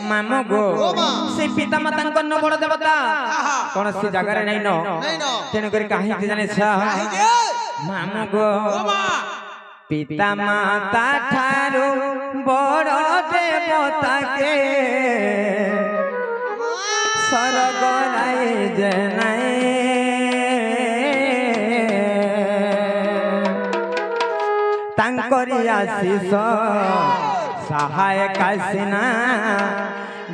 मामो गो से पिता माता न बड़ देवता कौन सी जगह रे नहीं न तेन कर काहे जाने छ मामो गो पिता माता ठारो बड़ देवता के स्वर्ग राय जनाए तांकरी आशीष सहाय कासिना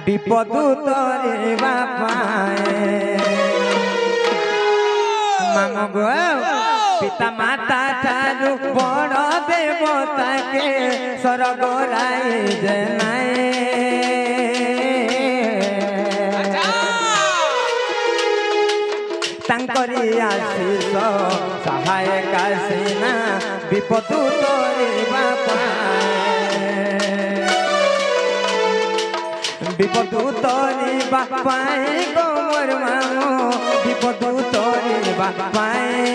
विपद तोरेवा पाए मामो गो पिता माता ठारू बड़ देवता के स्वर्ग राय जनाए तांकरी आशीष सहाय कासिना विपद तोरेवा पाए विपद तोरेवा पाए गो मोर मामो विपद तोरेवा पाए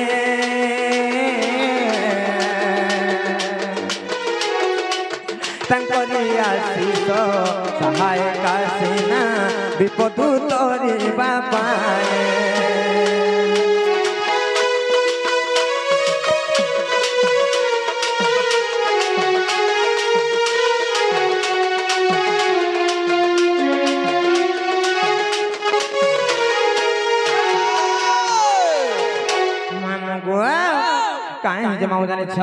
तांकरी आशीष सहाय कासिना विपद तोरेवा पाए काहे जमाऊ जाने छ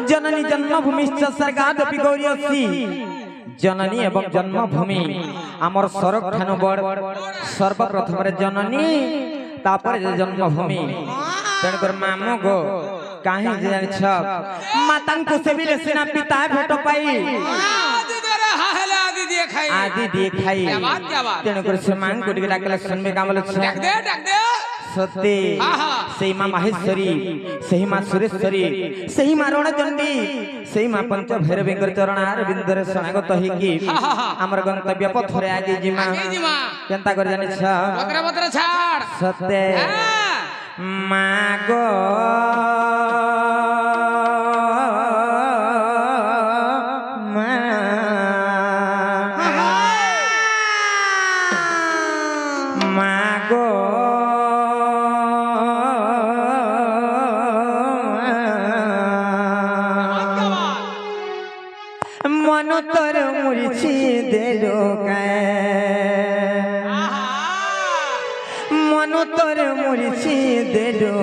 जननी जन्मभूमिश्च स्वर्गादपि गौरीयसी जननी एवं जन्मभूमि आमर स्वर्ग ठानु बड़ सर्वप्रथम रे जननी तापर जन्मभूमि तेणुकर मामो गो काहे जाने छ मातांकु सेविले सिना पिता भेट पाई आदि देखाई तेणुकर से मांग को डाकले सुनबे कामल छ डाक दे सत्य सही माँ माहेश्वरी सही माँ सुरेश्वरी सही माँ रणचंडी सही माँ पंच भैरवी चरणार बिंदुरे शरणागत होइकी हमर गंतव्य पथरे आगे जिमा केनता कर जानि छ सत्य माँ गो मन तोर मुर्छी देलो मन तोर मुर्छी देलो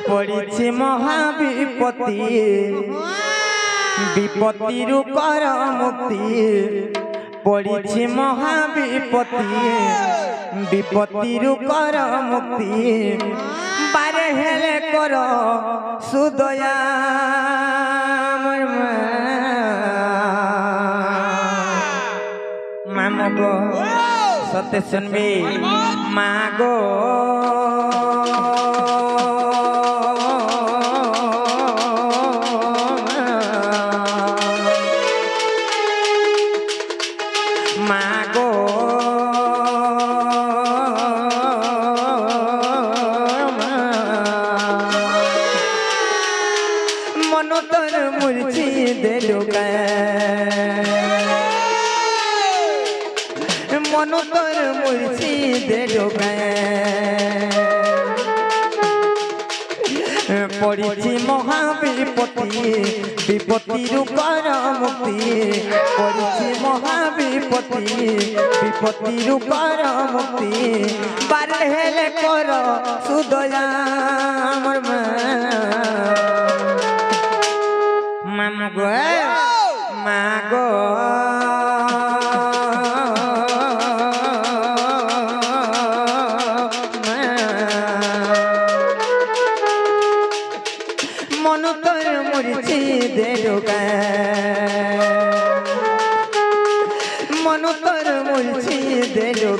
पड़ी महाविपत्ति विपत्ति कर मुक्ति पड़ी महाविपत्ति विपत्ति कर मुक्ति बारे हेले कर सुदया मामो गो सत्य सुनबी माँ गो माँ गो मन तोर मुर्छी देलो मन तोर मुर्छी देलो पड़ी महाविपत्ति विपत्ति कर मुक्ति पड़ी महाविपत्ति विपत्ति कर मुक्ति बारे हेले कर सुदया मामो गो माँ गो मन तोर मुर्छी देलो मन तोर मुर्छी देलो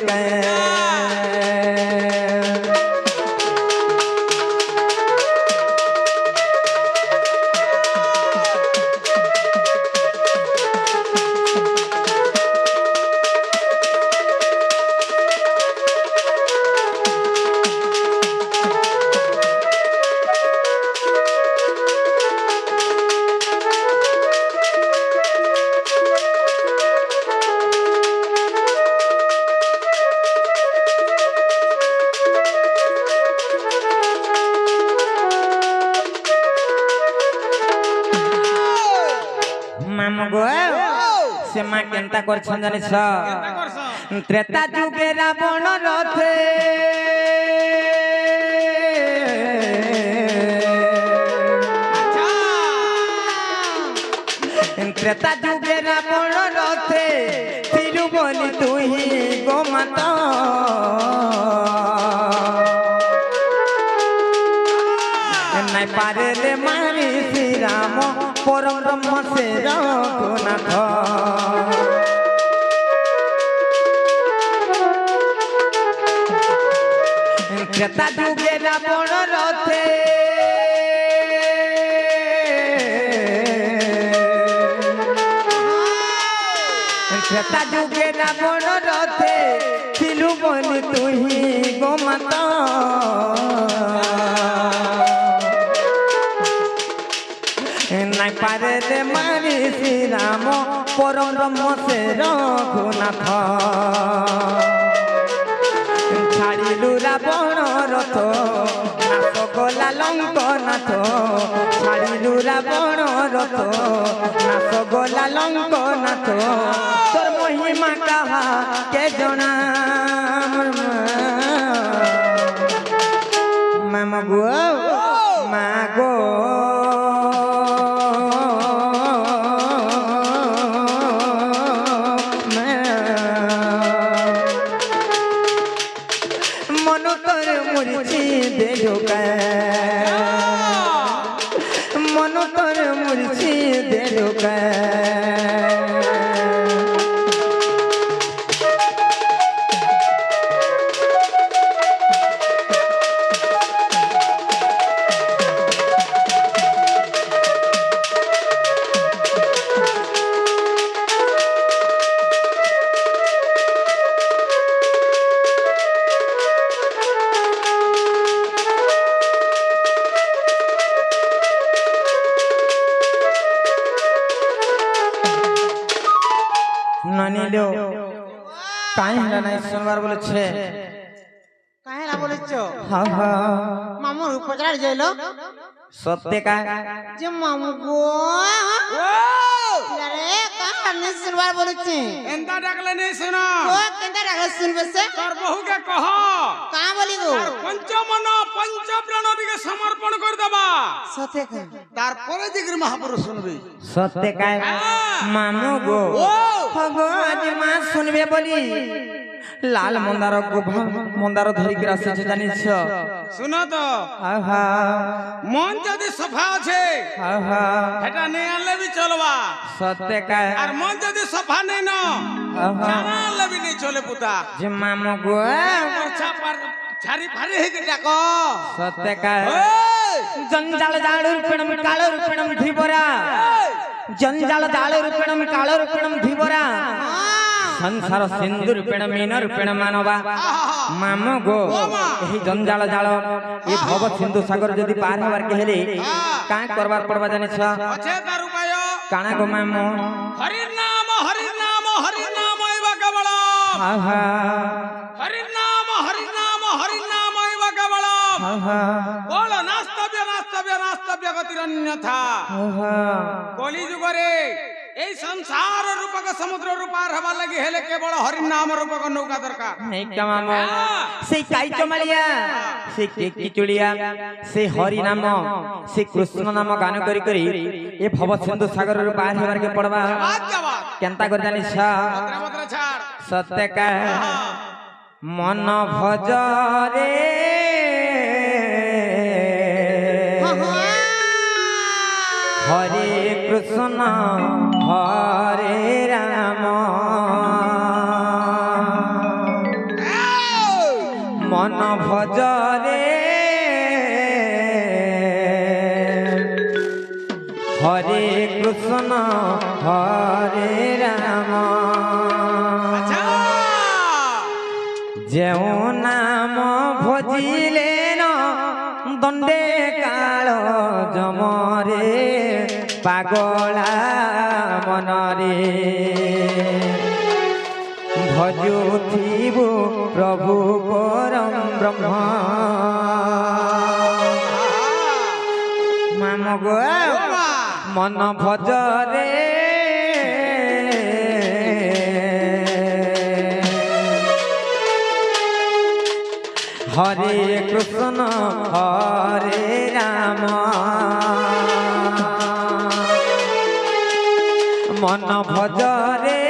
से माँ केंता करछन जानिस त्रेता जुगे रावण रथे त्रेता जुगे रावण रथे तिरुबली तुही गोमाता नहीं पारे ले मारी श्री राम परम ब्रह्म से रघुनाथ त्रेता जुगे रावण रथे त्रेता जुगे रावण रथे तिरुबली तुही गोमाता नहीं पारे रे मारी श्री राम परम ब्रह्म से रघुनाथ छाड़िलु रावण रथ नाथ गला लंकनाथ छाड़िलु रावण रथ नाथ गला लंकनाथ तोर महिमा कहा के जना मामा गो मागो मन तर मुर्ची दे ढोका नानी लो काहे हला नहीं सुनवार बोले छे काहे ना बोले छो हां हां मामू उपचार जइलो सत्य का जे मामू गो अरे काहे नहीं सुनवार बोले छे एंता डाकले नहीं सुना ओ केंदा डाकले सुनबे से तोर बहू के कह का बोली गो पंचमन पंच प्राण के समर्पण कर दबा सत्य का तार परे जिगर महापुरुष सुनबे सत्य का मामू गो हगो आज मां सुनबे बोली लाल मंदार गोभा मंदार धरि के रासे जानि छ सुनो तो आहा मन जदी सफा छे आहा हेटा नै आले भी चलवा सत्य का और मन जदी सफा नै न आहा आले भी नहीं चले पुता जे मामू गो वर्षा पर झारी फारी हे के डाको सत्य का जंजाल जाळ रूपणम काळ रूपणम धीबरा जंजाल जाळ रूपणम काळ रूपणम धीबरा संसार सिंधु रूपेण मीन रूपेण मानवा मामो गो एही जंजाल जाल ये भव सिंधु सागर जदी पार होबार के हेले का करबार पड़बा जानि छ अच्छे तार उपाय काना गो मामो हरि नाम एव केवल आहा हरि नाम एव केवल आहा बोल नास्तव्य गतिरन्यथा आहा कली जुगरे এই संसार रूपक समुद्र रूपार हवा लगी हेले केवल हरि नाम रूपक नौका दरकार नहीं कमामो से काई चमालिया से केकी चुलिया से हरि नाम से कृष्ण नाम गान करी करी ए भव सिंधु सागर रू पार हेबार के पड़बा केंता कर जानि छ मत्र छाड़ सत्य का मन भज रे हरे कृष्ण हरे राम मन भज रे हरे कृष्ण हरे राम जो नाम भजिले न दंडे काल जमरे पागला मनरे भजुथिबु प्रभु परम ब्रह्म माम गो मन भज रे হরে কৃষ্ণ হরে রাম মন ভজরে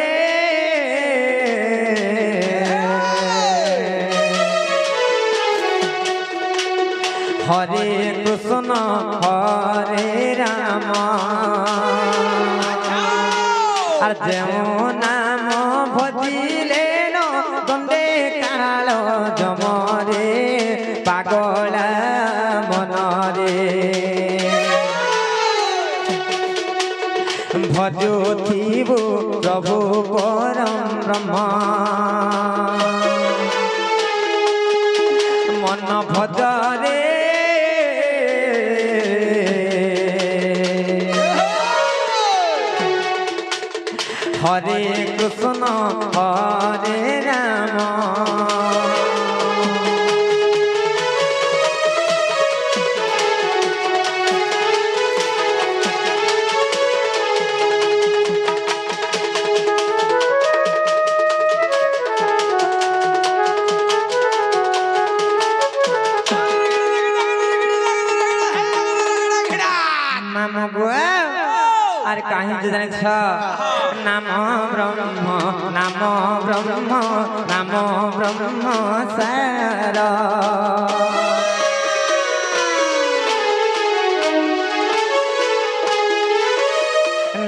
হরে কৃষ্ণ হরে রাম আর যেমন নাম ভজিলে দণ্ডে কাল জমরে পাগলা মনরে ভজুথিব প্রভু পরম ব্রহ্ম মন ভজরে হরে কৃষ্ণ হরে রাম মামা গোয়া আর কাহি জানিছ নাম ব্রহ্ম নাম ব্রহ্ম নাম ব্রহ্ম সার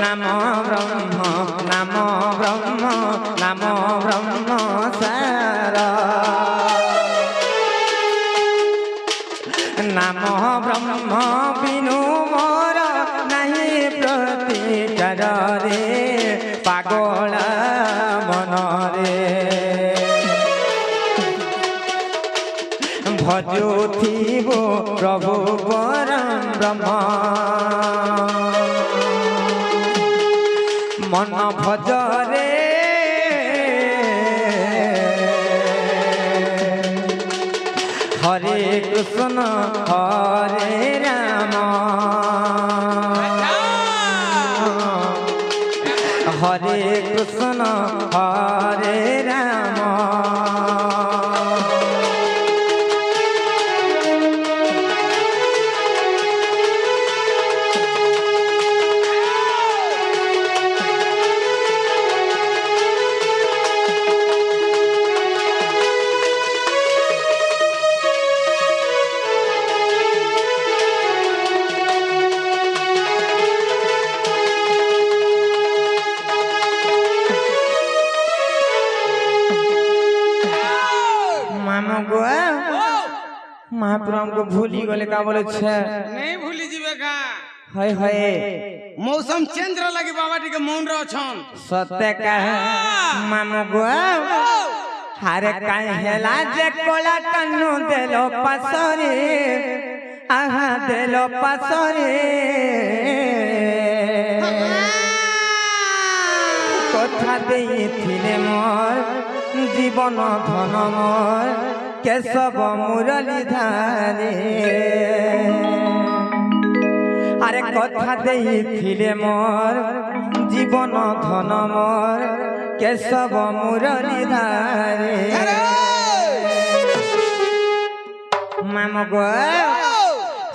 নাম ব্রহ্ম নাম ব্রহ্ম নাম ব্রহ্ম সার নাম ব্রহ্ম বিনু মোর নাহি প্রতিকার রে পাগলা মনরে ভজুথিব প্রভু পরম ব্রহ্ম মন ভজরে হরে কৃষ্ণ হরে রাম হরে কৃষ্ণ হরে রাম महाप्रभु हमको भूली गले का बोले छे नहीं भूली जीवे का हाय हाय मौसम चेंज लगे बाबा टी के मौन रह छन सत्य का मामो गोआ हारे काहे हेला जे कोला कन्नु देलो पासरे आहा देलो पासरे কথা দেইছিলে মোর জীবন ধন মোর কেশব মুরলী ধারে আরে কথা দেইছিলে মোর জীবন ধন মোর কেশব মুরলী ধারে মামা গো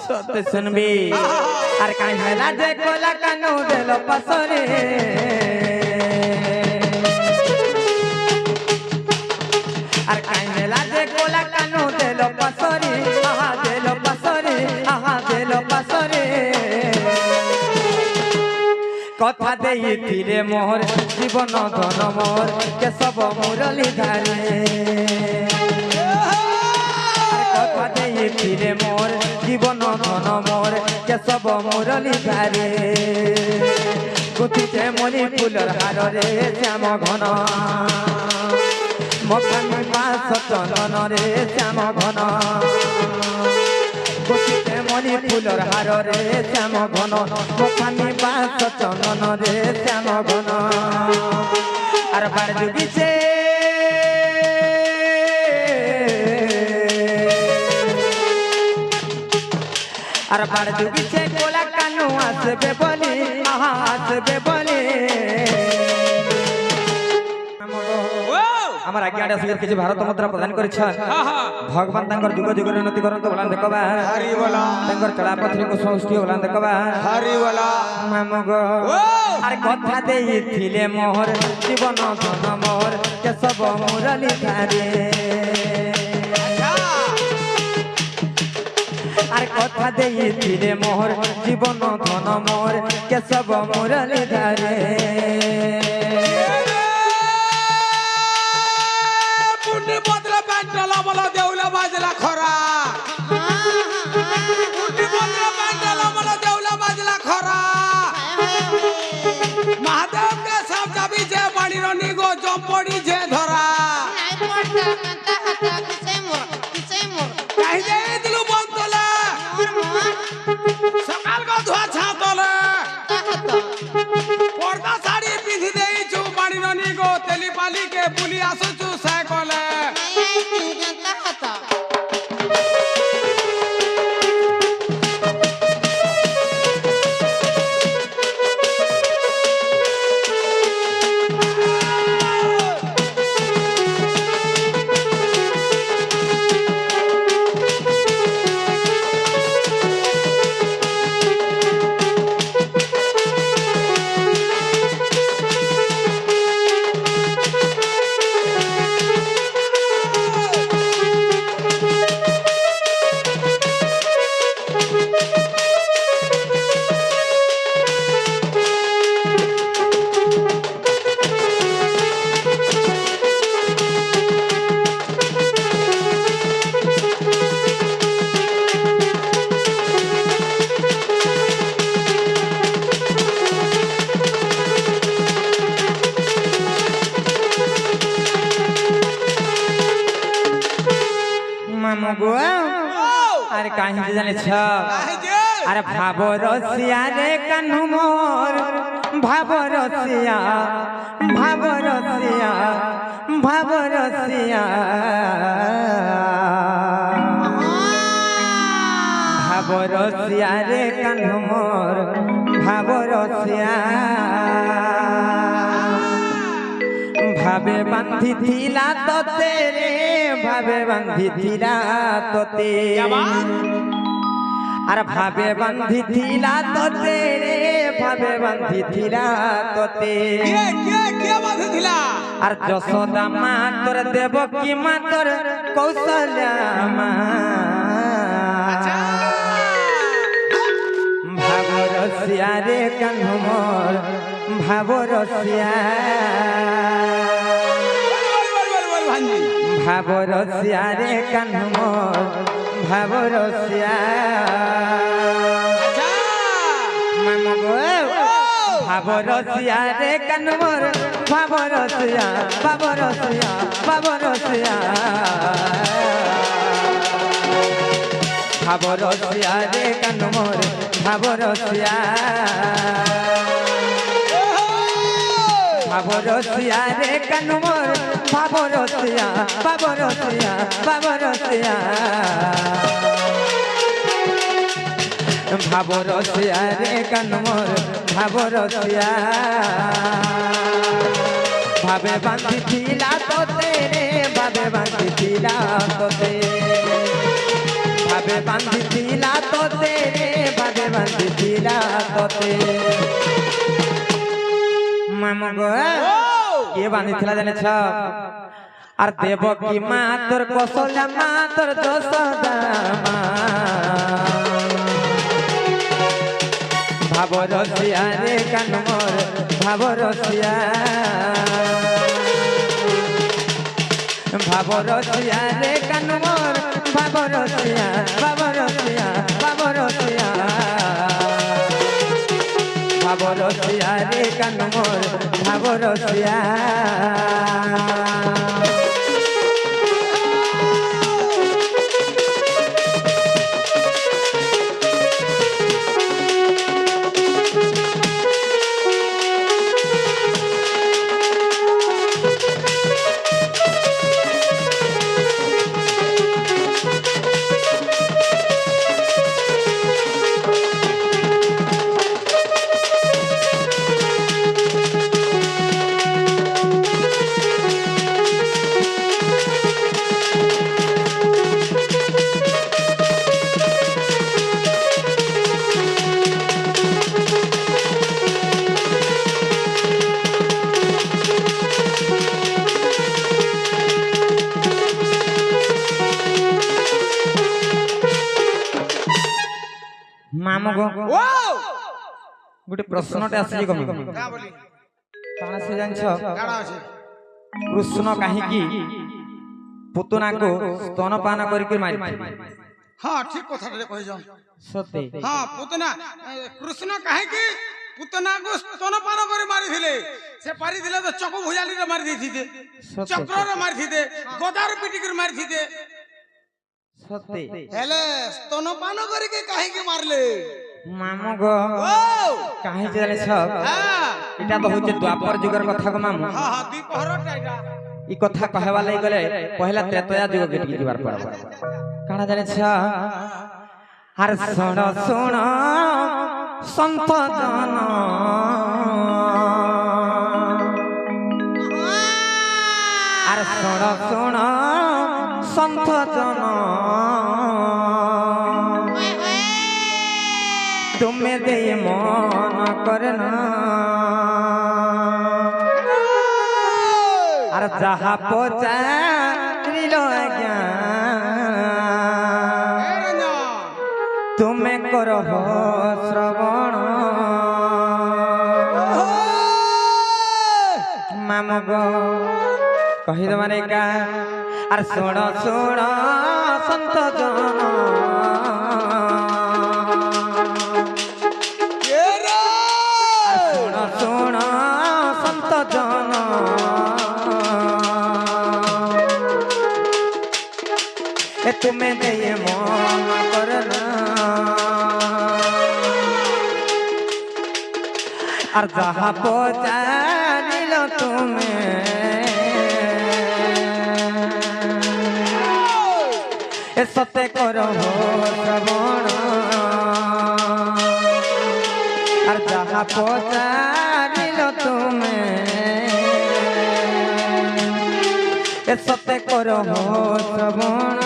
সত্য শুনবি আর কাই হেলা যে কোলা কানু দেল পাসরে আর কাই হেলা যে কোলা কানু দেল পাসরে আহা দেল পাসরে আহা দেল পাসরে কথা দেইছিলে মোর জীবন ধন মোর কেশব মুরলী ধারে কথা দেইছিলে মোর জীবন ধন মোর কেশব মুরলী ধারে গুথিছে মনি ফুলর হারে শ্যাম ঘন মখানি পাশ চন্দন রে শ্যাম ঘন গুথিছে মনি ফুলর হারে শ্যাম ঘন মখানি পাশ চন্দন রে শ্যাম ঘন আর বার যুগিছে আর বার যুগিছে কোলা কানু আসবে বলি আহা আসবে বলি আমার আগে আড়ে আসিবার কিছু ভারত মুদ্রা প্রদান করেছেন হ্যাঁ হ্যাঁ ভগবান তাঙ্কর যুগ যুগের উন্নতি করন্ত বলান দেখবা হরি বলা তাঙ্কর চলাপথরে কুসংষ্টি বলান দেখবা হরি বলা মামগ ও আর কথা ଦେଇଥିଲେ মোহর জীবন ধন মোহর কেশব মুরলী ধারে আর কথা ଦେଇଥିଲେ মোহর জীবন ধন মোহর কেশব মুরলী ধারে পুণ্য বদলা প্যান্টালা বলা দেউলা বাজলা খরা পুণ্য বদলা প্যান্টালা বলা দেউলা বাজলা খরা महादेव के सब जाबी जे बाड़ीर निगो जंपड़ी जे धरा कहि दे दिलु बंतले सकाल को धुआ छातले पर्दा साड़ी पिंधि देई छु बाड़ीर निगो तेली पाली के पुली आसु छु साइकले মামগো আর কাহি জানেছ काहे जे আরে ভাব রসিয়া রে কানু মোর ভাব রসিয়া ভাব রসিয়া ভাব রসিয়া ভাব রসিয়া রে কানু মোর ভাব রসিয়া ভাবে বান্ধিছিলা তোতে রে ভাবে বান্ধিছিলা তোতে আর ভাবে বান্ধিছিলা তোতে রে ভাবে বান্ধিছিলা তোতে के बात थिला আর যশোদা মা তোর দেবকী মা তোর কৌশল্যা মা ভাব রসিয়া রে কানু মোর ভাব রসিয়া भांजी ভাব রসিয়া রে কানু মোর ভাব রসিয়া अच्छा মামগো ভাব রসিয়া রে কানু মোর ভাব রসিয়া ভাব রসিয়া ভাব রসিয়া ভাব রসিয়া রে কানু মোর ভাব রসিয়া ভাব রসিয়া রে কানু মোর ভাব রসিয়া ভাব রসিয়া ভাব রসিয়া ভাব রসিয়া রে কানু মোর ভাব রসিয়া ভাবে বান্ধিছিলা তোতে রে ভাবে বান্ধিছিলা তোতে ভাবে বান্ধিছিলা তোতে রে ভাবে বান্ধিছিলা তোতে মামগো কে বাঁধিছিলা জানেছ আর দেবকী মা তোর কৌশল্যা মা তোর যশোদা মা ভাব রসিয়া রে কানু মোর ভাব রসিয়া ভাব রসিয়া রে কানু মোর ভাব রসিয়া ভাব রসিয়া ভাব রসিয়া ভাব রসিয়া রে কানু মোর ভাব রসিয়া ମାମୁଁ ଗୋ ଓ ଗୋଟେ ପ୍ରଶ୍ନଟେ ଆସିଛି କମ କା ବୋଲି କାଣା ସେ ଜାଣିଛ କାଣା ଅଛି କୃଷ୍ଣ କାହିଁକି ପୁତନାକୁ ସ୍ତନପାନ କରିକି ମାରିଥିଲେ ହଁ ଠିକ କଥାଟେ କହିଛ ସତେ ହଁ ପୁତନା କୃଷ୍ଣ କାହିଁକି ପୁତନାକୁ ସ୍ତନପାନ କରି ମାରିଥିଲେ ସେ ପାରିଥିଲେ ତ ଚକ ଭୁଜାଲିରେ ମାରି ଦେଇଥିଲେ ଚକ୍ରରେ ମାରିଥିଲେ ଗଦାର ପିଟିକିରି ମାରିଥିଲେ ସତେ ହେଲେ ସ୍ତନପାନ କରିକି କାହିଁକି ମାରିଲେ ମାମୁଁ ଗୋ ଓ କାହିଁକି ଜାଣିଛ ହଁ ଏଟା ତ ହଉଛି ଦ୍ୱାପର ଯୁଗର କଥା ଗো ମାମୁଁ ହଁ ହଁ ଦ୍ୱିପହରଟା ଏଇଟା ଇ କଥା କହିବା ଲାଗି ଗଲେ ପହିଲା ତ୍ରେତୟା ଯୁଗ କେଟିକି ଯିବାର ପଡବ କାଣା ଜାଣିଛ ଆରେ ଶୁଣ ଶୁଣ ସନ୍ଥ ଜନ আরে শোণ শোণ সন্থ জন তুমি দিয়ে মন করে না আর যাহা পচারিল আজ্ঞা তুমি করহ শ্রবণ মামু গো কহিদমানে কা আর শোণ শোণ সন্ত জন আর শোণ শোণ সন্ত জন এ তুমি দিয়ে মন করে না আর যাহা পচারিল তুমি এ সতে করহ শ্রবণ আর যাহা পচারিল তুমি এ সতে করহ শ্রবণ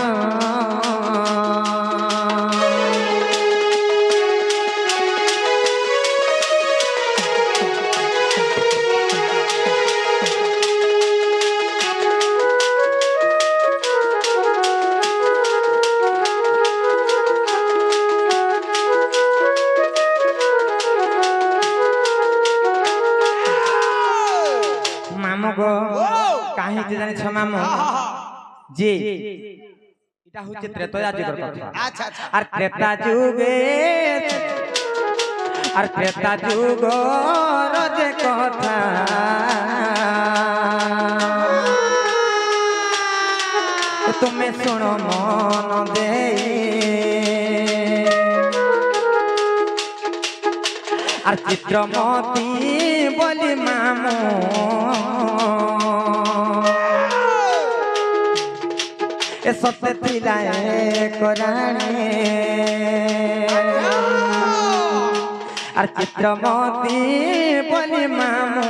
মামু গো কাহিঁকি জানিছ মামু যে এটা হচ্ছে ত্রেতয়া যুগের কথা আচ্ছা আচ্ছা আর ত্রেতা যুগে আর ত্রেতা যুগ যে কথা তুমি শুনো মন দেই আর চিত্রমতি বলি মামু এ সতে ଥିଲା করাণে আর চিত্রমতি বলি মামু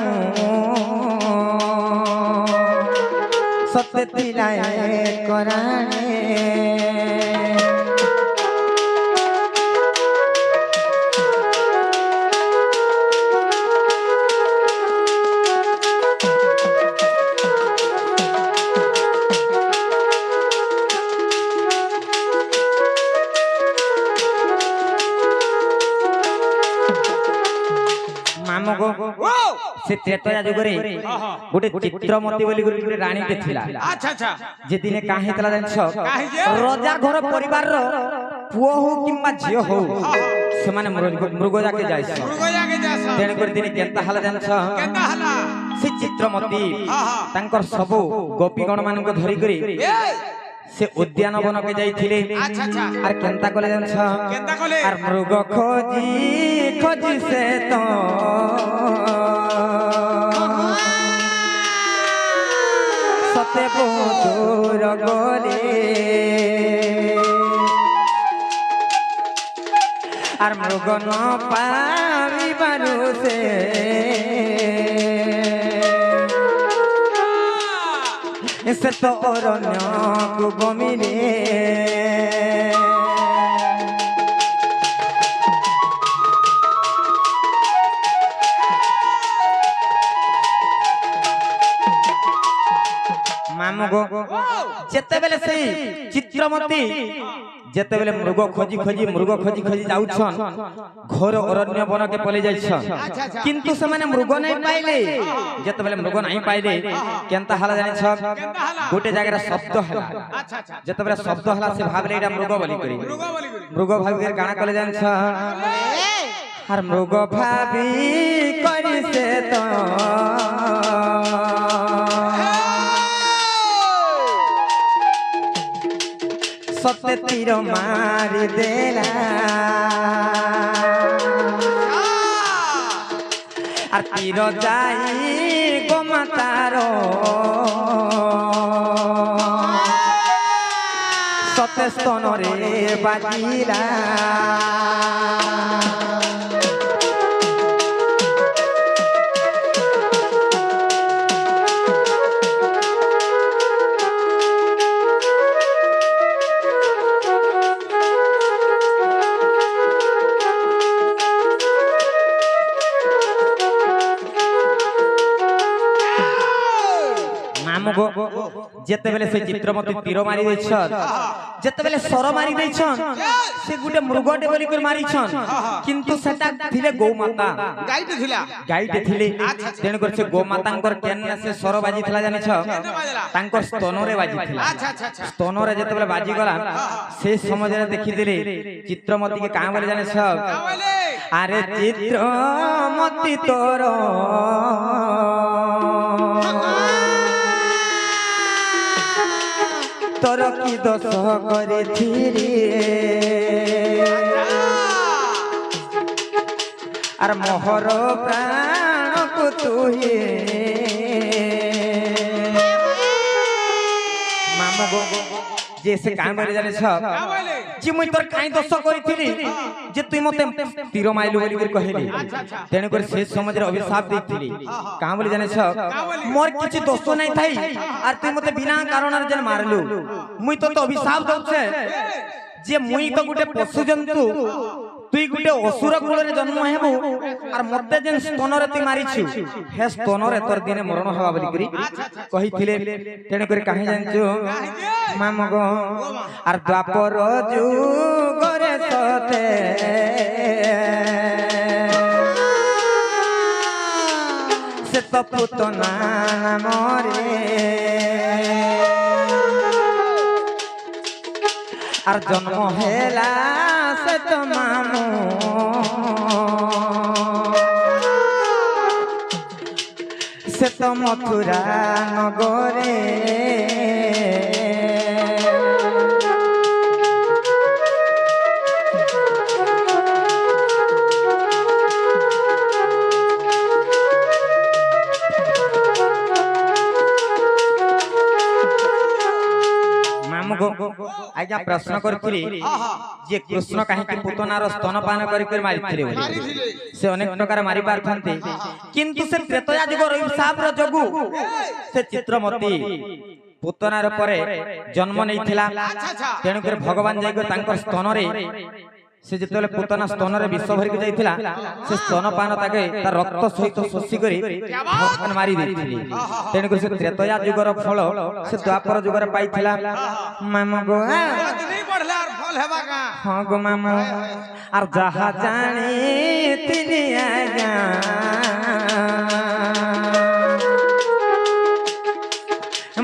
সতে ଥିଲା করাণে মামু গো সে ত্রেতয়া যুগরে গোটে চিত্রমতি বলি গোটে রানীতে ଥିଲା আচ্ছা আচ্ছা যে দিনে কাঁ হেতলা জানিছ কাହିଁ ଯେ? রাজা ঘর পরিবারর পুଅ হউ কিংবা ঝিও হউ সেমানে মৃগ যাকে যাইছ মৃগয়াকে যাস তেণু করে দিনে কেনতা হালা জানিছ কেনতা হলা সে চিত্রমতি হ্যাঁ, হ্যাঁ। তাঙ্কর সবু গোপীগণ মানক ধরি করে এই সে উদ্যানবনকে যাইছিলে আচ্ছা আচ্ছা আর কেনতা কলে জানিছ কেনতা কলে আর মৃগ খোঁজি খোঁজি সে তো সতে দূর গলে আর মৃগ ন পারিবারু সে তো অরণ্যকু গমিরে ମାମୁ ଗୋ ଯେତେବେଳେ ସେଇ ଚିତ୍ରମତୀ ଯେତେବେଳେ ମୃଗ ଖୋଜି ଖୋଜି ଯାଉଛନ୍ ଘୋର ଅରଣ୍ୟ ବନକେ ପଳେଇ ଯାଇଛନ୍ କିନ୍ତୁ ସେମାନେ ମୃଗ ନାଇଁ ପାଇଲେ ଯେତେବେଳେ ମୃଗ ନାଇଁ ପାଇଲେ କେନ୍ତା ହେଲା ଜାଣିଛ ଗୋଟେ ଜାଗାରେ ଶବ୍ଦ ହେଲା ଯେତେବେଳେ ଶବ୍ଦ ହେଲା ସେ ଭାବିଲେ ଏଇଟା ମୃଗ ବୋଲି କରି ମୃଗ ଭାବି ଗାଣା କଲେ ଜାଣିଛ আর মৃগ ভাবি করিছে তো সতে তীর মারি দেলা আর তীর যাই গোমাতার সতে স্তনরে বাজিলা যেতেবেলে সেই চিত্রমতী তীর মারি দিয়েছন যেতেবেলে সর মারি দিয়েছন সে গুটে মৃগটে বলি করে মারিছন কিন্তু সেটা থিলে গোমাতা গাইতে থিলে তেণু করে সে গোমাতাঙ্কর কেনে সে সর বাজি থিলা জানিছ তাঙ্কর স্তনরে বাজি থিলা স্তনরে যেতেবেলে বাজি গলা সেই সমୟରେ দেখিদেলে চিত্রমতী কে কাঁ বলে জানিছ আরে চিত্রমতী তোর তোর কি দোষ করেছিলি আর মোহর প্রাণকু তুই মামা গো যে সে কাঁ বলে জানিছ যে মুই তোর কাই দোষ করিছিলি যে তুই মতে তীর মাইলু বলি করে কহিলি তেণু করে শেষ সমাজের অভিশাপ দিছিলি কাঁ বলে জানিছ মোর কিছু দোষ নাই থাই আর তুই মতে বিনা কারণের যেন মারলু মুই তো অভিশাপ দউছে যে মুই তো গুটে পশু জন্তু তুই গুটে অসুর কুଳରେ জন্ম হেবু আর মতে যেন স্তনরে তুই মারিছু হে স্তনরে তোর দিনে মরণ হবা বলি করি কহিছিলে তেণু করে কাহি জানছু মামা গো আর দ্বাপর যুগরে সতে সে তো পুতনা মরে আর জন্ম হেলা সে তো মামু সে তো মথুরা নগরে আজ্ঞা প্রশ্ন করছিলি যে কৃষ্ণ কাহিকি পুতনার স্তনপান করি করে মারিছিলে সে অনেক প্রকার মারি পারথান্তে কিন্তু সে ত্রেতয়া যুগর অভিশাপর যোগু সে চিত্রমতী পুতনার পরে জন্ম নেইছিলা তেণু করে ভগবান যাই তাঙ্কর স্তনরে সে যেতলে পুতনা স্তনরে বিষ ভরিকি যাইছিলা সে স্তনপান তাকে তার রক্ত সহিত শোষি করে ভগবান মারি দিয়েছিলি তেণু করে সে ত্রেতয়া যুগর ফল সে দ্বাপর যুগরে পাইছিলা মামা গো हाँ गो मामा और जहा जाने तिनी आया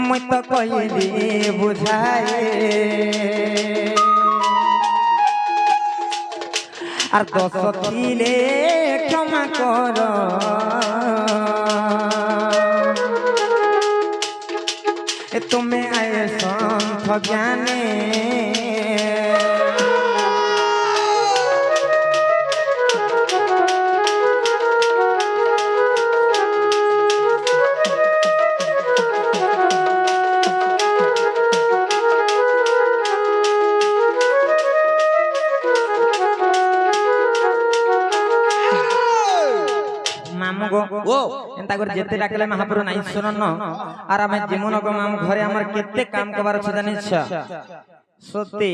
मैं तो कहली बुझाए और दोष थिले क्षमा कर तुम्हें आए संत ज्ञाने যেতে ডাকলে মহাপ্রভু নাই শুনন আর আমি যেমন মাম ঘরে আমার কেতে কাম করবার আছে জানিস সত্যি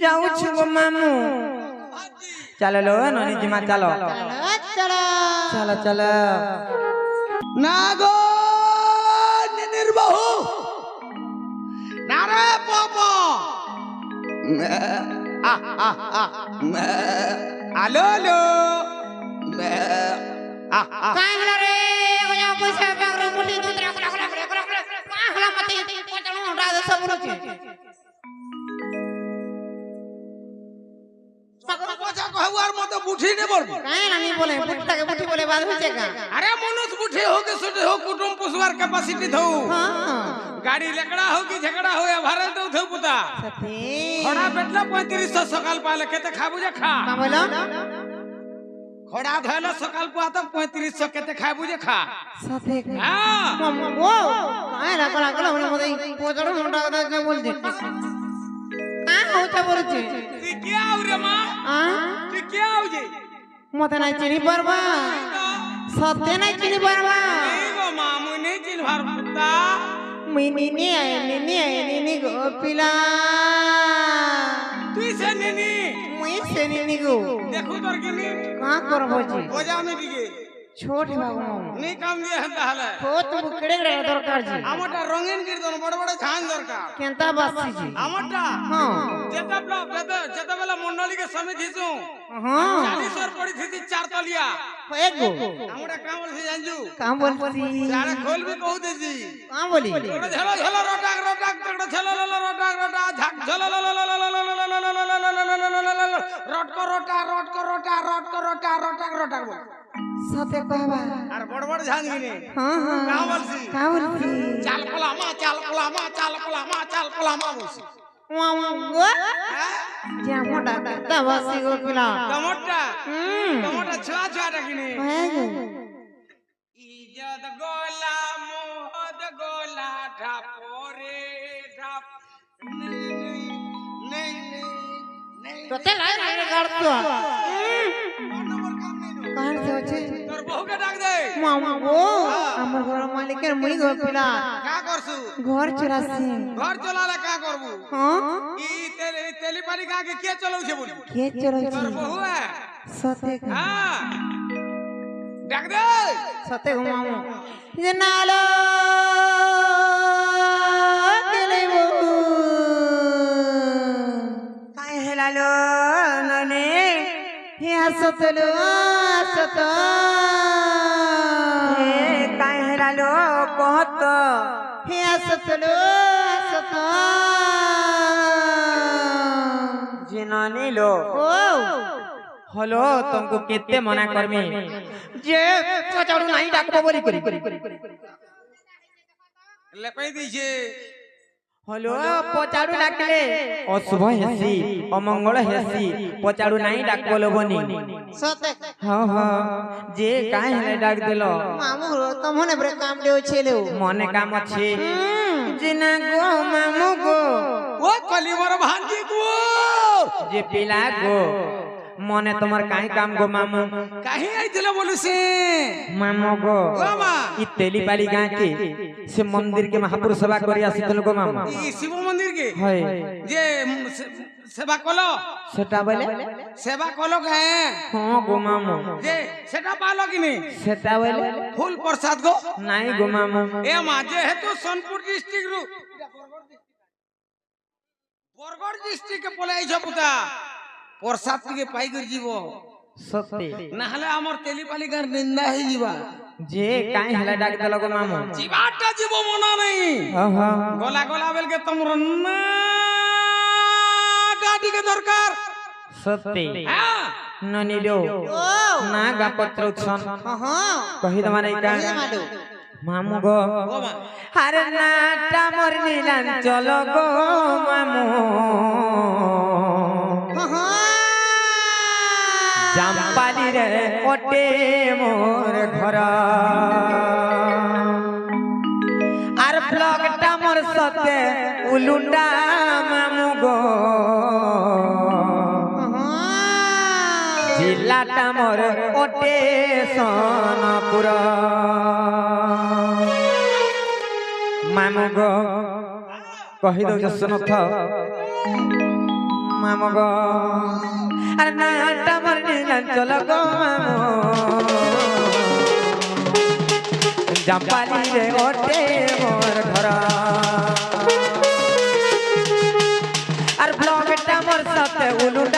যাউছু গো মামু চলো ননি জিমা চলো চলো চলো না গো নির্বাহু আলো আলো কাই হলা রে গয়া পয়সা ব্যাগ রে মুলি দুধ রে কলা কলা কলা কলা কাই হলা মতে পচাড়ু রাজ সব বলছে পচা কহুয়ার মতো বুঝি নে বলবো কাই আমি বলে বুটটাকে বুটি বলে বাদ হচ্ছে কা আরে মনুষ বুঝি হোক সুটে হোক কুটুম পুষবার ক্যাপাসিটি থৌ हां গাড়ি লেকড়া হোক কি ঝগড়া হোক ভারে দৌ থৌ পুতা সতে খড়া পেটলা 3500 সকাল পালে কেতে খাবু যে খা কা বলো খড়া ধইলে সকাল পুয়া তো 3500 কেতে খাবু যে খা সতে হ্যাঁ ও কাই রাখলা কলা বলে মতে পচাড়ু মোটা কথা কে বলছে কা হইতা বলছে তুই কি আউ রে মা তুই কি আউ যে মতে নাই চিনি পারবা সতে নাই চিনি পারবা এই গো মা মুই নেই চিনভার পুতা মুই নিনি গো পিলা তুই সে নিনি মুই সে নিনি গো দেখু তোর কিনি কা করবো জি বোঝা আমি দিকে ছোট বাবু নি কাম দিয়ে হেন্তা হলে ছোট বুকড়ে গড়ে দরকার জি আমারটা রঙিন কীর্তন বড় বড় ঝান দরকার কেনতা বাসি জি আমারটা হ্যাঁ যেতে বেলা মন্ডলীকে সমিতি দিছু হ্যাঁ 40 ওর পড়ি থিতি 4 তলিয়া এক গো আমরা কাম বলছি জানজু কাম বলছি যারা খোলবি কহু দেছি কাম বলি ওটা ঝলো ঝলো রটাক রটাক তোটা ঝলো ললো রটাক রটা ঝাক ঝলো ললো রট কো রটা রট কো রটা রট কো রটা রটাক রটাক বল সাথে কহবা আর বড় বড় ঝান গিনে হ্যাঁ হ্যাঁ কাম বলছি কাম বলছি চাল পলামা চাল পলামা চাল পলামা চাল পলামা বলছি গো যেমন ডাক্তার বাসি গো পিলা টমোটা টমোটা ছুয়া ছুয়া ডাকিনি হ্যাঁ গো ইজত গোলা মোহদ গোলা ঢাপরে ঢাপ নেই তোতে লাই লাই গাড়তো কার সে আছে তোর বহুকে ডাক দে মামা গো আমার ঘর মালিকের মুই গো পিলা কা করছু ঘর চুরাছি ঘর চলালে কা করবু হ্যাঁ ই তেলিপানি কাকে কে চলাউছে বলি কে চুরাছি তোর বহু সতে হ্যাঁ ডাক দে সতে গো মামা যে নালো কেলেবো কাই হেলালো ননে হে সতলো সত হে কাই হেলালো কহত হে সতলো সত জিনানি লো ও হলো तुमको केते मना करमी যে পচাড়ু নাই ডাকবো বলি করি লেপাই দিছে হলো পচাড়ু ডাকলে অশুভ হেসি অমঙ্গল হেসি পচাড়ু নাই ডাকবো লবনি সতে হ্যাঁ হ্যাঁ যে কাই হেলে ডাক দিল মামু তোমনে ব্রে কাম দেও ছেলেও মনে কাম আছে জিনা গো মামু গো ও কলিমর ভাঞ্জি গো যে পিলা গো মনে তোমার কাই কাম গো মামু কাহি আইছিল বলুছে মামু গো ও মা ই তেলিপালি গাঁ के से मंदिर के महापुरुष सेवा करी आसितल गो मामू ই শিব মন্দির কে হয় যে সেবা কলো সেটা বলে সেবা কলো কে হ্যাঁ গো মামু যে সেটা পালো কিনি সেটা বলে ফুল প্রসাদ গো নাই গো মামু এ মা যেহেতু সোনপুর ডিস্ট্রিক্ট রু বরগড় ডিস্ট্রিক্টে পলে আইছ পুতা প্রসাদ থেকে পাই করে যাব সত্যি না হলে আমার তেলিপালি গার নিন্দা হয়ে যাবা যে কাই হেলা ডাক দিল গো মামু জীবাটা জীব মনা নাই ওহো গলা গলা বেলকে তোমর না গাটিকে দরকার সত্যি হ্যাঁ ননিলো ও না গা পত্র উৎসন হ্যাঁ কহি তোমার এই গান মালু মামু গো ও মা আরে নাটা মোর নিলাম চলো গো মামু জাম্পালি রে ওটে মোর ঘর আর ব্লগটা মোর সতে উলুন্ডা মামু গো জিল্লাটা মোর ওটে সোনপুর মামু গো কহি দઉં শুনথ মামু গো আর নাটা মোর নিলাম চলো গো মামু জাম্পালি রে ওটে মোর ঘর আর ব্লগটা মোর সাথে উলুন্ডা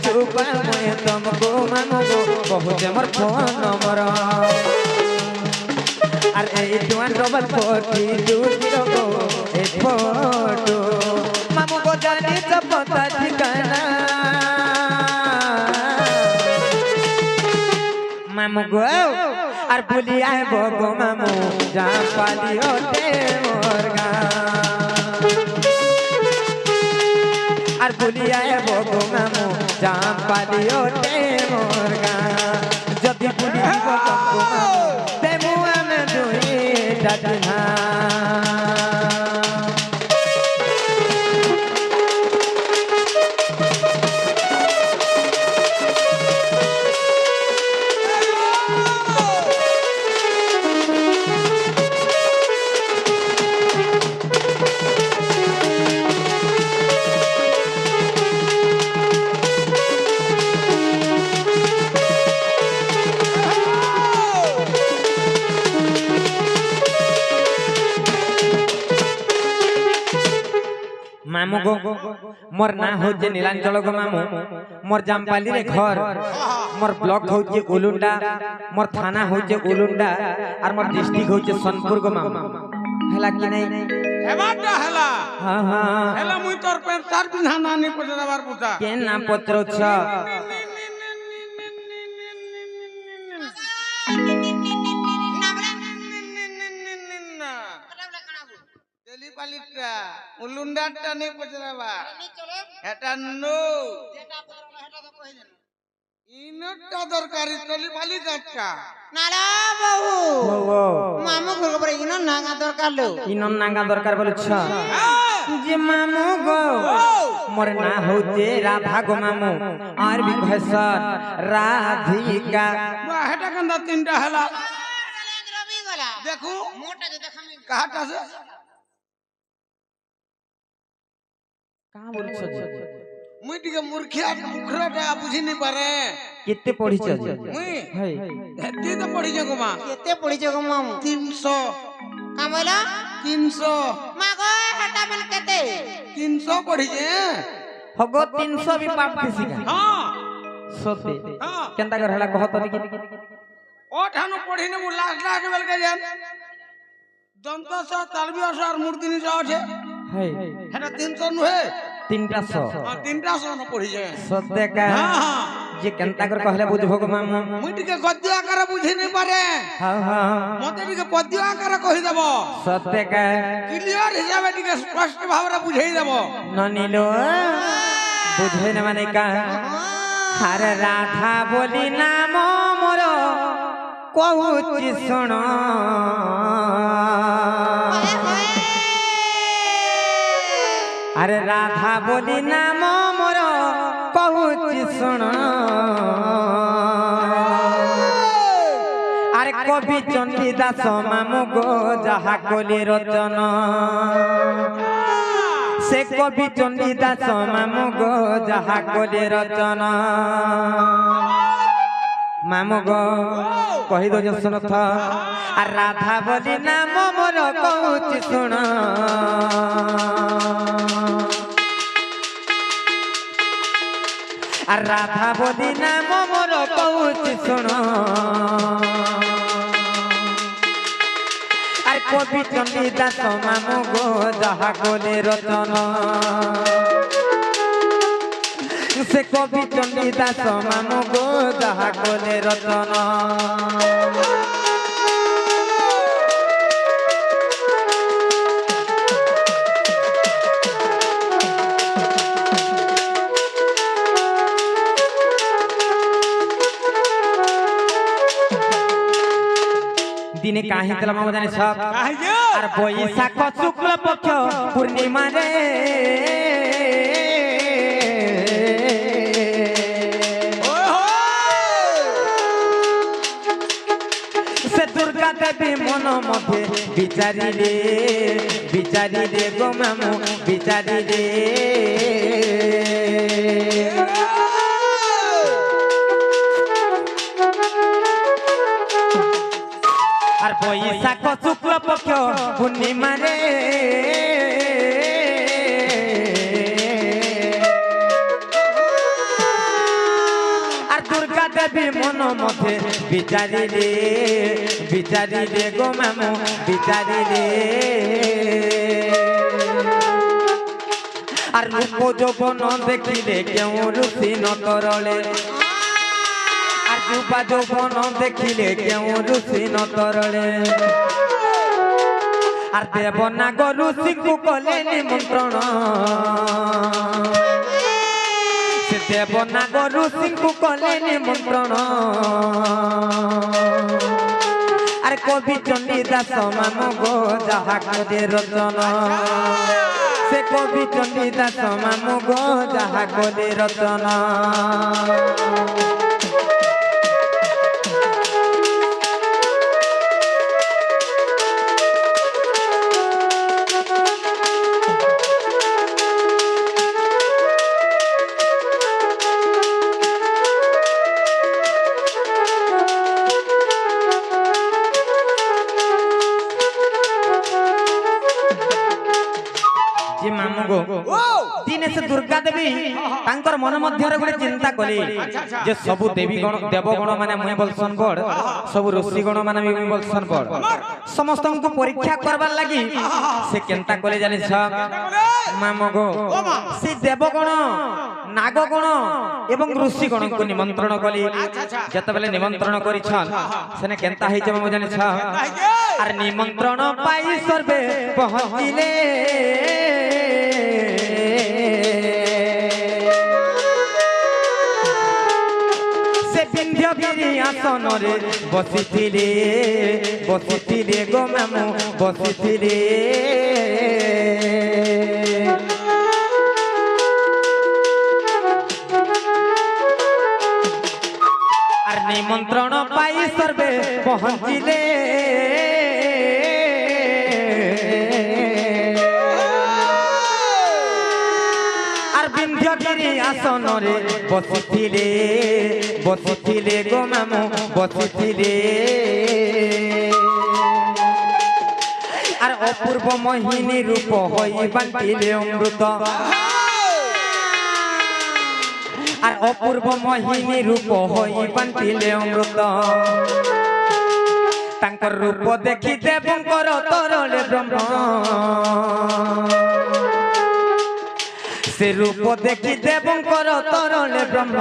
चुपा मुझे तुमको मामू गो बहुत मोर फोन नंबर अरे तुम डबल फोर्टी टू जीरो गो ए फोटो मामू को जाने तो पता ठिकाना मामू गो और भूलिया है गो मामू जहाँ पालियो ते मोरगा और भूलिया है गो मामू जहाँ पालियो ते मोरगा जब भी भूलिया गो मामू ते मुआ में दुई डटना मामू गो मोर ना होचे नीलांचल गो मामू मोर जामपाली रे घर मोर ब्लॉक होचे उलुंडा मोर थाना होचे उलुंडा और मोर डिस्ट्रिक्ट होचे सोनपुर गो मामू हला कि नहीं हेबाटा हला हां हां हेला मुई तोर पे तार बिना नानी पचराबार पुता के ना पत्रो छ তেলি পালিটা উলুন্ডাটা নে পচরাবা এটা নো ইনটা দরকারি তেলি পালিটা নালা বাবু ও মামু ঘর পরে ইনো নাঙ্গা দরকার লো ইনন নাঙ্গা দরকার বলে छ যে মামু গো मोर ना होचे राधा गो मामू और भी घसर राधिका হেটা কান্দা তিনটা হেলা রবি গলা দেখো মোটা যে দেখামি কাহাটা আছে का बोलछ মুই টিকে মূর্খিয়া মুখরাটা বুঝি নি পারে कितने पढ़िछ মুই है হেতি তো পড়িছে গোমা কেতে পড়িছে গো মামু 300 কামলা 300 মাগো হটা বল কেতে 300 পড়িছে हगो 300 भी पाप किसी का हां सोते हां केंता कर हला कहत नि ओ ठानु पढ़िने मु लास्ट लास्ट बेल के जान दंत स तालबी और मूर्ति नि जाओ छे है हेटा 300 नुहे 300 हां 300 न पढ़िছে सोते का हां हां जे केंता कर कहले बुझबो गो मामू मुई टिके गद्य आकार बुझि नि पारे हां हां मते टिके पद्य आकार कहि देबो सोते का क्लियर हिसाबे टिके स्पष्ट भावरा बुझाई देबो ननिलो बुझे न माने का हर राधा बोली नाम मोर कहूची सुन अरे राधा बोली नाम मोर कहूची सुन अरे कवि चंडीदास मामू गो जहा कोली रचन से कवि चंडीदास मामू गो जहा कोली रचन मामू गो कही दो जो सुन था आ राधा बोली नाम मोर कहूची सुन आ राधा बोली नाम मोर कहूची सुन আর কবি চন্ডীদাস মামু গো যাহা কোলে রচন সে কবি চন্ডীদাস মামু গো যাহা কোলে রচন दिने काहे तला मामा जाने सब काहे जे আর বৈশাখ শুক্ল পক্ষ পূর্ণিমা রে ओए होए সে দুর্গা দেবী মন মধ্যে বিচারি রে গো মামু বিচারি রে আর বৈশাখ শুক্ল পক্ষ পূর্ণিমা রে দুর্গা দেবী মন মধ্যে বিচারি রে গো মামু বিচারি রে আর রূপ যৌবন দেখিলে কেউ রুচি নতরলে আর রূপা যৌবন দেখিলে কেউ রুচি নতরলে আর দেব না গো ঋষিଙ୍କୁ কলে নিমন্ত্রণ সে দেব না গো ঋষিଙ୍କୁ কলে নিমন্ত্রণ আর কবি চণ্ডীদাস মামু গো যাহা করে রচনা সে কবি চণ্ডীদাস মামু গো যাহা করে রচনা दिने से दुर्गा देवी तांकर मन मध्य गोटे चिंता कले जे सबु देवी गण देवगण माने मुई बोलसन बड़ सब ऋषि गण माने मुई बोलसन बड़ समस्त को परीक्षा करबार लागि से केनता कले जानि छ मामगो से देवगण नागगण एवं ऋषि गण को निमंत्रण कली जते बेले निमंत्रण करी छन सेने केनता हे जे म जानि छ आर निमंत्रण पाई सर्वे पहुँचिले विंध्यगिरी आसन रे बसिथिले गो मामू बसिथिले आर निमंत्रण पाई सर्वे पहुँचिले विंध्यगिरी आसन रे बसिथिले गो मामू बसिथिले आर अपूर्व मोहिनी रूप होई बांटिले अमृत आर अपूर्व मोहिनी रूप होई बांटिले अमृत तांकर रूप देखि देवंकर तरले ब्रह्म से रूप देखि देवंकर तरले ब्रह्म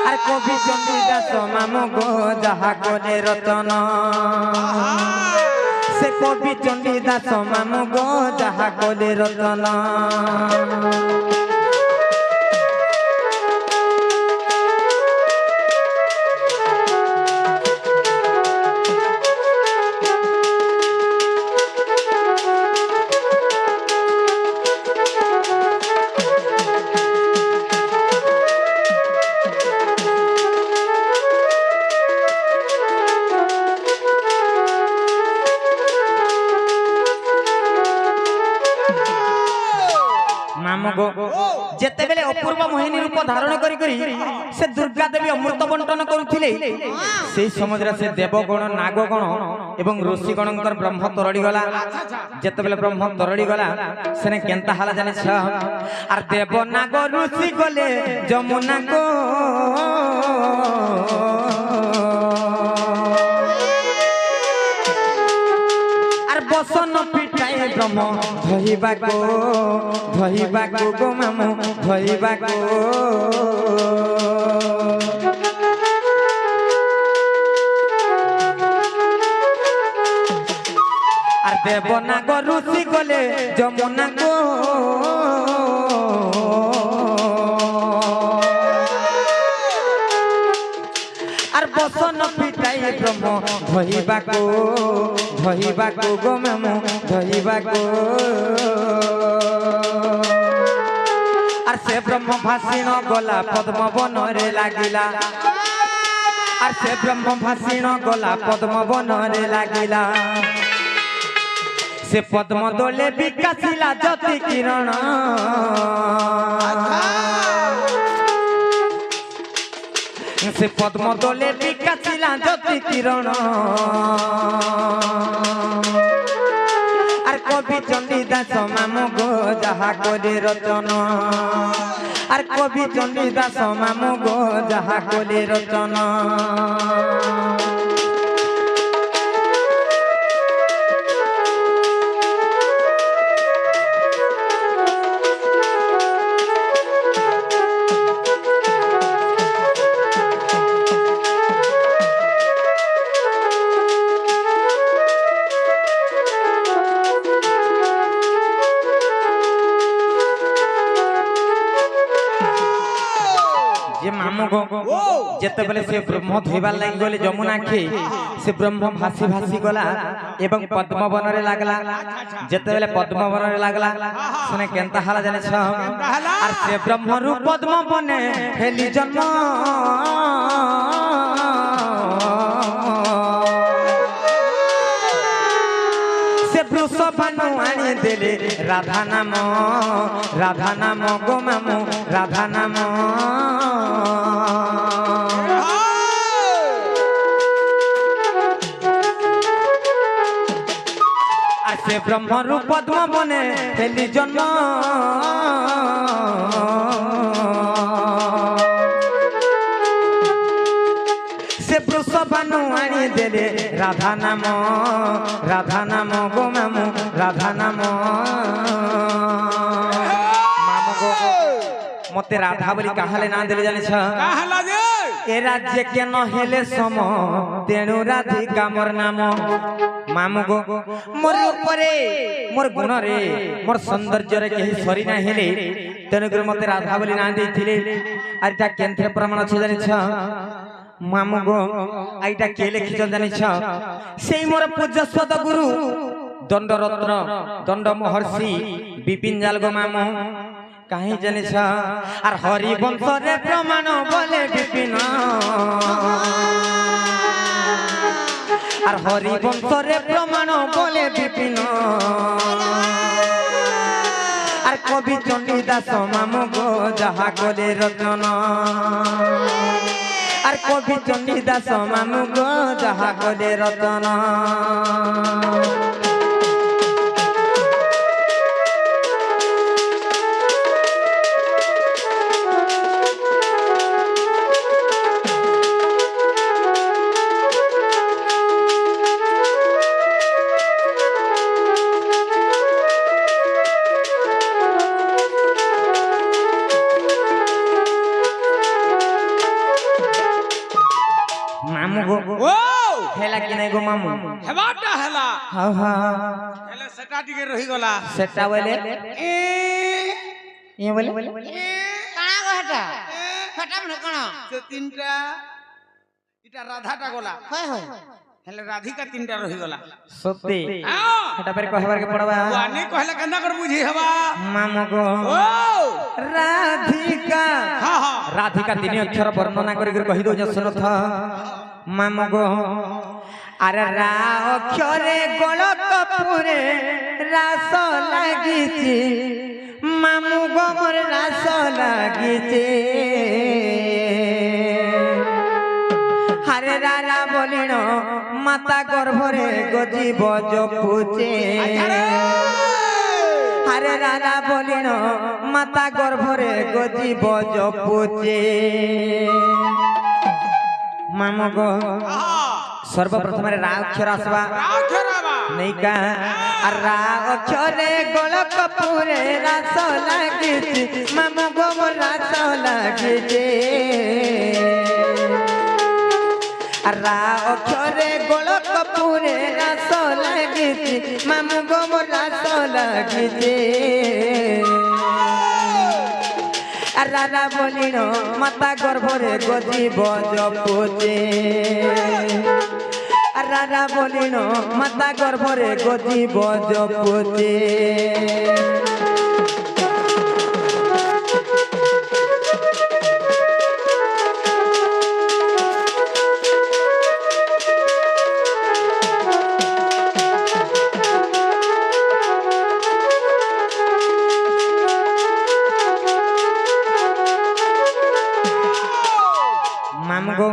आर कवि चंडीदास मामू गो जाहा करे रचना से कवि चंडीदास मामू गो जाहा करे रचना जेते बेले अपूर्व मोहिनी रूप धारण करी से दुर्गा देवी अमृत बंटन करुथिले से समय से देवगण नागगण एवं ऋषि गणकर ब्रह्म तरड़ी गला जेते बेले ब्रह्म तरड़ी गला सेने केनता हाला जाने छ आर देव नाग ऋषि गले जमुना को आर बसन पिटाए ब्रह्म धइबा को गो मामू धइबा को आर देव नाग ऋषि गले जमुना को आर बसन पिटाए ब्रह्म धइबा को गो मामू धइबा को आर से ब्रह्म भाषिण गला पद्म वन रे लागिला आर से ब्रह्म भाषिण गला पद्म वन रे लागिला से पद्म दोले विकासिला ज्योति किरण से पद्म दोले विकासिला ज्योति किरण आर कवि चंडीदास मामू गो जाहा करे रचना আর কবি চণ্ডীদাস মামু গো যাহা কলি রচনা যেতে বেলে সে ব্রহ্ম ধোইবার লাগি গলে যমুনা খে সে ব্রহ্ম ভাসি ভাসি গলা এবং পদ্মবନରେ লাগলা যেতে বেলে পদ্মবନରେ লাগলা শুনে কেনতা হালা জানেছ আর সে ব্রহ্মরূপ পদ্মবনে হেলি জন্ম সে বৃষভানু আনি দেলে রাধা নাম গো মামু রাধা নাম সে ব্রহ্মরূপ পদ্মবনে হেলি জন্ম সে বৃষভানু আনি দেলে রাধা নাম গো মামু রাধা নাম মামু গো মতে রাধা বলি কাহালে না দেলে জানিছ এ রাজ্যে কেন হেলে সম তেণু রাধিকা মোর নাম মামু গো মোর উপরে মোর গুণরে মোর সৌন্দর্যরে কেহি সরি না হেলে তেণুকরি মতে রাধা বলি না ଦେଇଥିଲେ আর এটা কেন্দ্রে প্রমাণ আছে জানিছ মামু গো এইটা কে লিখিছ জানিছ সেই মোর পূজ্যস্পদ গুরু দণ্ডরত্ন দণ্ড মহর্ষি বিপিন জাল গো মামু কাহি জানিছ আর হরি বংশরে প্রমাণ বলে বিপিন আর হরি বংশরে প্রমাণ বলে বিপিন আর কবি চণ্ডীদাস মামু গো যাহা কলে রচনা আর কবি চণ্ডীদাস মামু গো যাহা কলে রচনা হেলা কি নাই গো মামু হেবাটা হেলা হা হা হেলে সেটা টিকে রহি গলা সেটা বলে ই বলে কাଣା গো হেটা হেটা মানে কোন সে তিনটা এটা রাধাটা গলা হয় হয় হেলে রাধিকা তিনটা রহি গলা সত্যি এটা পরে কহবার কে পড়বা ওয়ানি কহলে কেন্দা করে বুঝি হবা মামু গো ও রাধিকা হা হা রাধিকা তিন অক্ষর বর্ণনা করি কহি দো শুনথ মামু গো আরে রা অক্ষরে গোলক পুরে রাস লাগিছে মামু গো মোর রাস লাগিছে হারে রারা বলিণ মাতা গর্ভরে গজিব জপুছে হারে রারা বলিণ মাতা গর্ভরে গজিব জপুছে মামু গো সর্বপ্রথমে রা অক্ষর আসবা নৈকা আর রা অক্ষরে গোলক পুরে রাস লাগিছে মামু গো মোর রাস লাগিছে আর রা অক্ষরে গোলক পুরে রাস লাগিছে মামু গো মোর রাস লাগিছে আর রারা বলিণ মাতা গর্ভরে গজিব জপুছে আর রারা বলিণ মাতা গর্ভরে গজিব জপুছে মামু গো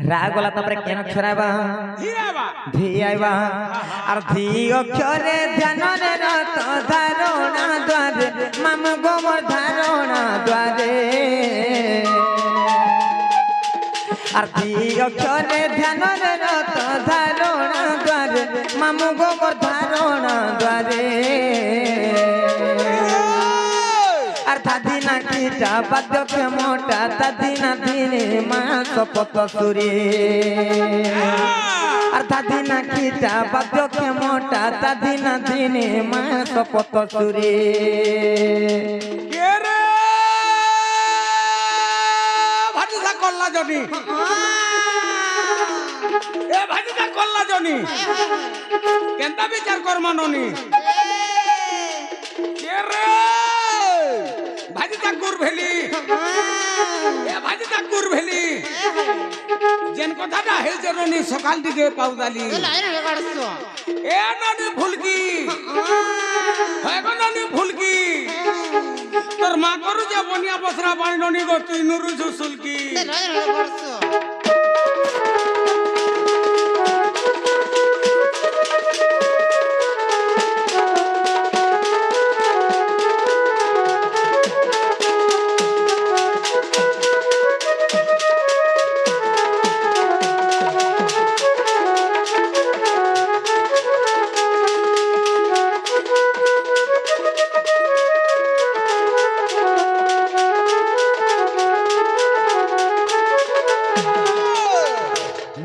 রা গলা তারপরে কেন ছড়াবা ধি আইবা আর ধি অক্ষরে ধ্যানরে রত ধারণা দ্বারে মামু গো মোর ধারণা দ্বারে আরতি অক্ষরে ধ্যানরে রত ধারণা দ্বারে মামু গো মোর ধারণা দ্বারে আর দাদি না কিটা বাদ্য ক্ষমতা দাদি না দিনে মা শপথ সুরে আর দাদি না কিটা বাদ্য ক্ষমতা দাদি না দিনে মা শপথ সুরে কে রে ভাটিসা কল্লা জনি এ ভাটিসা কল্লা জনি কেনতা বিচার করমাননি কে রে ভাজিতা কুর ভেলি এ ভাজিতা কুর ভেলি যেন কথাটা হয়েছে রনি সকাল দিকে পাউদালি এ ননি ভুলকি হয় গো ননি ভুলকি তোর মা করু যে বনিয়া বসরা বাড়ি ননি গো তুই নুরু সুলকি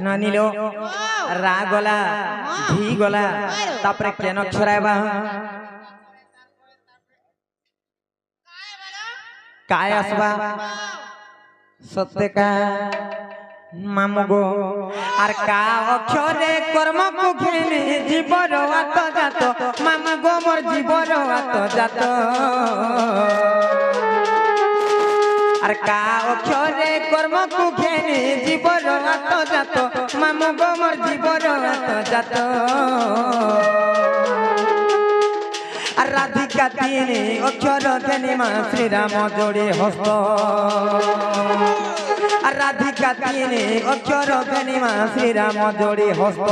নানিলো রা গলা ধি গলা তারপরে কেন ছড়াইবা কায় আসবা সত্যকা মামু গো আর কা অক্ষরে কর্ম কুখেনে জীবর আত জাত মামু গো মোর জীবর আত জাত আর কা অক্ষরে কর্ম কুখেনে জীবর আত জাত মামু গো মোর জীবর আত জাত আর রাধিকা তিনে অক্ষর ধেনি মা শ্রীরাম জোড়ে হস্ত আর রাধিকা তিনে অক্ষর ধেনি মা শ্রীরাম জোড়ে হস্ত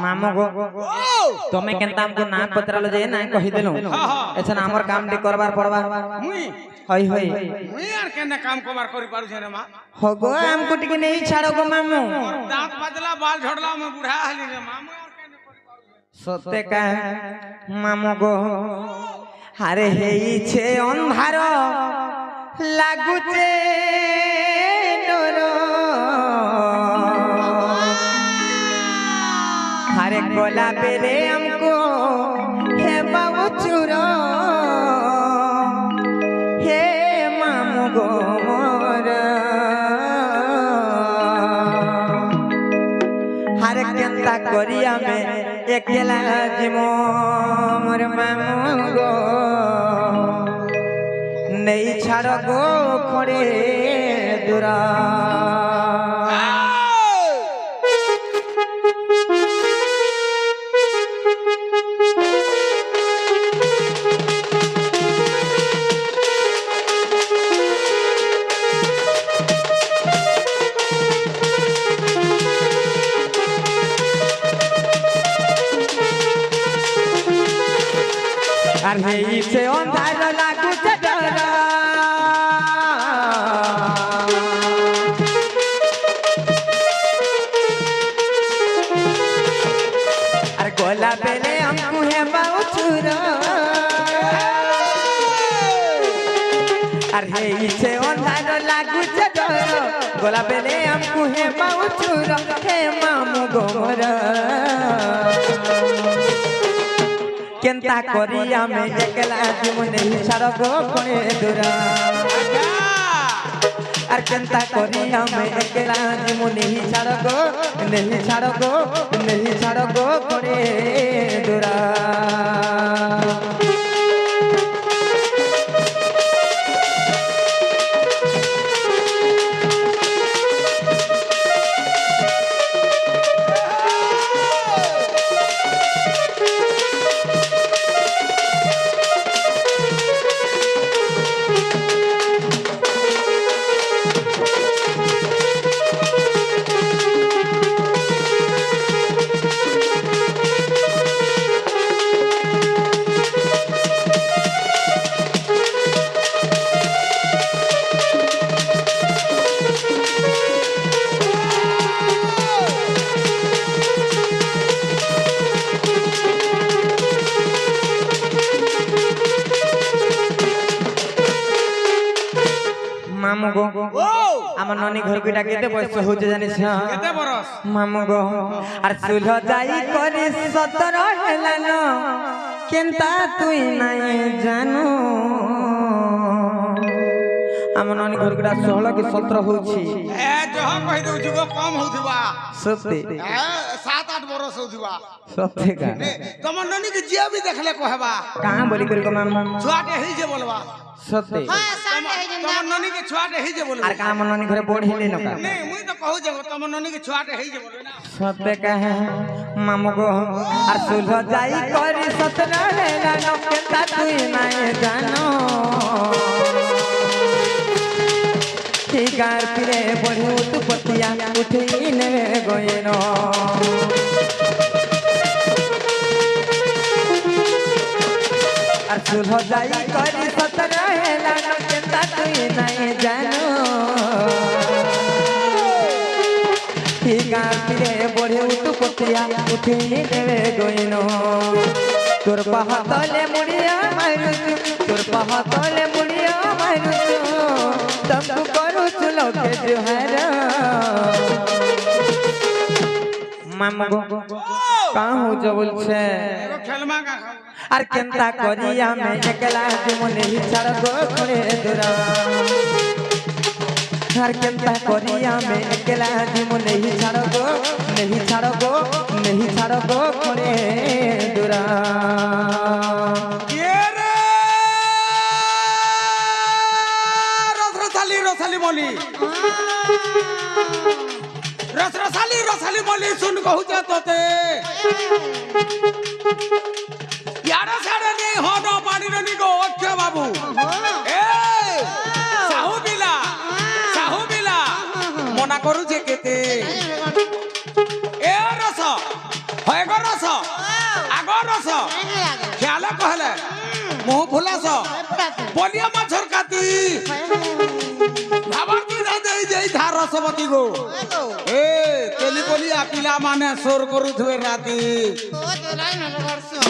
मामो गो तमे केनता हमको ना पत्रलो जे ना कहि देलु एछन हमर काम डी करबार पड़बा मुई हई हई मुई यार केने काम कबार करि पारु छे रे मां हो गो हमको टिके नहीं छाड़ो गो मामू दांत बदला बाल झड़ला में बुढ़ा हली रे मामू यार केने करि पारु सत्य का मामू गो हारे हेई छे अंधार लागुचे डर हारे गोला बेरे हमको हे बाबू चुरो हे मामू गो मोर हारे केनता करिया में एकेला जीमो मोर मामू गो नहीं छाड़ो गो खड़े दूरा अरे इसे अंधार लागू से डर अरे गोला बेले हमको है बाउचुर अरे इसे अंधार लागू से डर गोला बेले हमको है बाउचुर हे मामू गोर केनता करिया में एकला जीवन नहीं छाड़ो गो कोने दूरा और केनता करिया में एकला जीवन नहीं छाड़ो गो कोने दूरा মামু গো ও আমার ননি ঘরকে ডাকিতে বয়স হচ্ছে জানিস কেতে বরস মামু গো আর চুল যাই করে 17 হেলান কেনতা তুই নাই জানো আমার ননি ঘরকে 16 কি 17 হଉଛି এ জহ কই দউଛୁ গো কম হউথিবা সত্যি 7-8 বরস হউথিবা সত্যি কা তমন ননি के जिया भी देखले कहबा কাঁ বলি করে কো মামা ছুয়াটে হেই যে বলবা সত্যি হ্যাঁ সামনে এই যে তমন ননি के ছুয়াটে হেই যে বলবা আর কা আমার ননি ঘরে পড়িলি নকা नहीं मुई तो कहू जे तमन ननी के छुआटे हेई जे बोले ना সত্যি কাহে মামু গো আর চুল যাই করে 17 হেলান কেনতা তুই নাই জানো ঠিকার ফিরে বড়ে উৎপত্তিয়া উঠেই নেবে গয়েন আর চুল যাই করি 17 হেলান কেনতা তুই নাই জানো ঠিকার ফিরে বড়ে উৎপত্তিয়া উঠেই নেবে গয়েন তোর পাহা তলে মুড়িয়া মারুছু তোর পাহা তলে মুড়িয়া মারুছু তমকু করুছু লোকে জুহার মামু গো কাঁ হউছ বলছে एगो खेलमा का खाओ আর কেনতা করিয়া মে একলা জীবনে ছাড় গো করে দুরা আর কেনতা করিয়া মে একলা জীবনে ছাড় গো নেহি ছাড় গো করে দুরা ये रे रसरसाली मली रसरसाली मली सुन कहू जा तोते यारा साडे नहीं हो न पानी ननी को ओके बाबू ए साहू बिला मना करू जे केते ए रस होय गो रस आगो रस ख्याल कहले मुंह फुलास बलिया माछर काती भाबा की ना देई जाई था रसवती गो ए तेली बलिया पिला माने सोर करू थवे राती ও তো লাই না করছো